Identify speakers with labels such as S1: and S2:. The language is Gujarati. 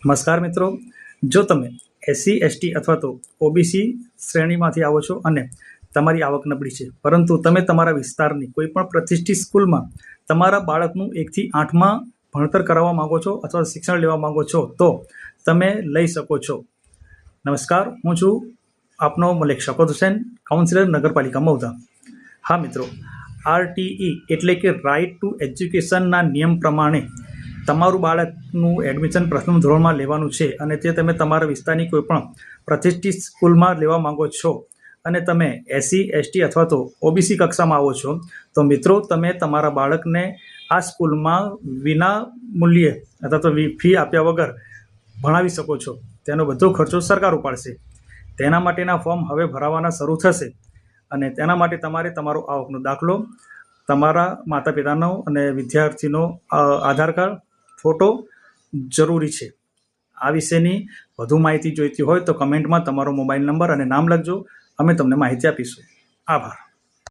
S1: નમસ્કાર મિત્રો, જો તમે એસસી એસટી અથવા તો ઓબીસી શ્રેણીમાંથી આવો છો અને તમારી આવક નબળી છે, પરંતુ તમે તમારા વિસ્તારની કોઈ પણ પ્રતિષ્ઠિત સ્કૂલમાં તમારા બાળકનું 1 થી 8માં ભણતર કરાવવા માંગો છો અથવા શિક્ષણ લેવા માંગો છો, તો તમે લઈ શકો છો. નમસ્કાર, હું છું આપનો મલિક શકોત હુસૈન, કાઉન્સિલર નગરપાલિકા મહુધા. હા મિત્રો, આરટીઈ એટલે કે રાઇટ ટુ એજ્યુકેશનના નિયમ પ્રમાણે તમારું બાળકનું એડમિશન પ્રથમ ધોરણમાં લેવાનું છે અને તે તમે તમારા વિસ્તારની કોઈ પણ પ્રતિષ્ઠિત સ્કૂલમાં લેવા માંગો છો અને તમે એસસી એસટી અથવા તો ઓબીસી કક્ષામાં આવો છો, તો મિત્રો તમે તમારા બાળકને આ સ્કૂલમાં વિના મૂલ્યે અથવા તો ફી આપ્યા વગર ભણાવી શકો છો. તેનો બધો ખર્ચો સરકાર ઉપાડશે. તેના માટેના ફોર્મ હવે ભરાવાના શરૂ થશે અને તેના માટે તમારે તમારો આવકનો દાખલો, તમારા માતા પિતાનો અને વિદ્યાર્થીનો આધાર કાર્ડ, ફોટો જરૂરી છે. આ વિશેની વધુ માહિતી જોઈતી હોય તો કમેન્ટમાં તમારો મોબાઈલ નંબર અને નામ લખજો. અમે તમને માહિતી આપીશું. આભાર.